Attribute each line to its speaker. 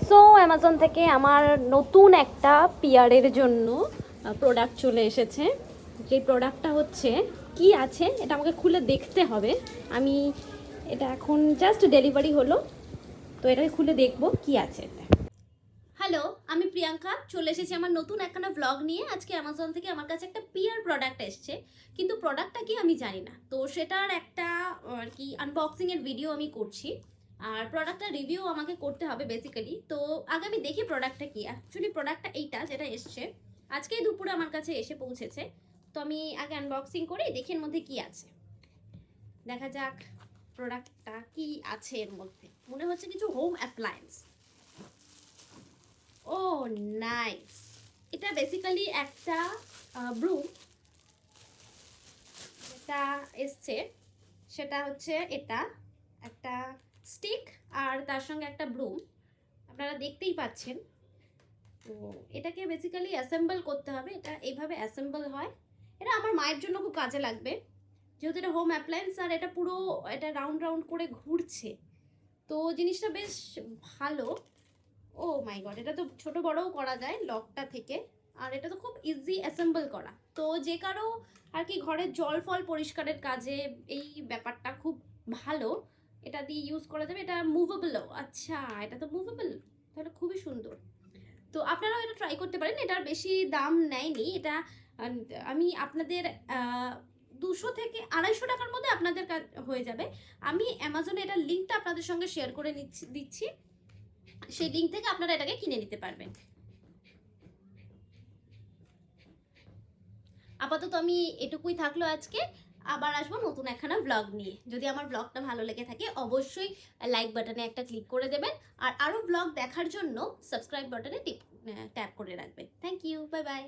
Speaker 1: So Amazon থেকে আমার নতুন একটা পিয়ারের জন্য প্রোডাক্ট চলে এসেছে। যে প্রোডাক্টটা হচ্ছে কি আছে এটা আমাকে খুলে দেখতে হবে। আমি এটা এখন জাস্ট ডেলিভারি হলো, তো এটাকে খুলে দেখব কি আছে এটা। হ্যালো, আমি প্রিয়াঙ্কা, চলে এসেছি আমার নতুন একখানা ভ্লগ নিয়ে। আজকে অ্যামাজন থেকে আমার কাছে একটা পিয়ার প্রোডাক্ট এসছে, কিন্তু প্রোডাক্টটা কি আমি জানি না, তো সেটার একটা আর কি আনবক্সিংয়ের ভিডিও আমি করছি, আর প্রোডাক্টটা রিভিউ আমাকে করতে হবে বেসিক্যালি। তো আগে আমি দেখি প্রোডাক্টটা কি। অ্যাকচুয়ালি প্রোডাক্টটা এইটা যেটা এসছে আজকেই দুপুরে আমার কাছে এসে পৌঁছেছে, তো আমি আগে আনবক্সিং করে দেখি এর মধ্যে কি আছে। দেখা যাক প্রোডাক্টটা কি আছে এর মধ্যে। মনে হচ্ছে কিছু হোম অ্যাপ্লায়েন্স। ও নাইস, এটা বেসিক্যালি একটা ব্রুম। যেটা এসছে সেটা হচ্ছে এটা একটা স্টিক আর তার সঙ্গে একটা ব্রুম, আপনারা দেখতেই পাচ্ছেন। তো এটাকে বেসিক্যালি অ্যাসেম্বল করতে হবে। এটা এইভাবে অ্যাসেম্বল হয়। এটা আমার মায়ের জন্য খুব কাজে লাগবে, যেহেতু এটা হোম অ্যাপ্লায়েন্স আর এটা পুরো এটা রাউন্ড রাউন্ড করে ঘুরছে, তো জিনিসটা বেশ ভালো। ও মাই গড, এটা তো ছোট বড়ও করা যায় লকটা থেকে, আর এটা তো খুব ইজি অ্যাসেম্বল করা। তো যে কারো আর কি ঘরের জল ফল পরিষ্কারের কাজে এই ব্যাপারটা খুব ভালো, এটা দিয়ে ইউজ করা যাবে। এটা মুভেবলও, আচ্ছা এটা তো মুভেবল, তাহলে খুবই সুন্দর। তো আপনারাও এটা ট্রাই করতে পারেন। এটার বেশি দাম নেয়নি এটা। আমি আপনাদের 200 থেকে 250 টাকার মধ্যে আপনাদের হয়ে যাবে। আমি অ্যামাজনে এটার লিঙ্কটা আপনাদের সঙ্গে শেয়ার করে দিচ্ছি, সেই লিঙ্ক থেকে আপনারা এটাকে কিনে নিতে পারবেন। আপাতত আমি এটুকুই থাকলো আজকে। আবার আসবো নতুন একখানা ভ্লগ নিয়ে। যদি আমার ভ্লগটা ভালো লেগে থাকে অবশ্যই লাইক বাটনে একটা ক্লিক করে দেবেন, আর আরও ভ্লগ দেখার জন্য সাবস্ক্রাইব বাটনে ট্যাপ করে রাখবেন। Thank you, bye by.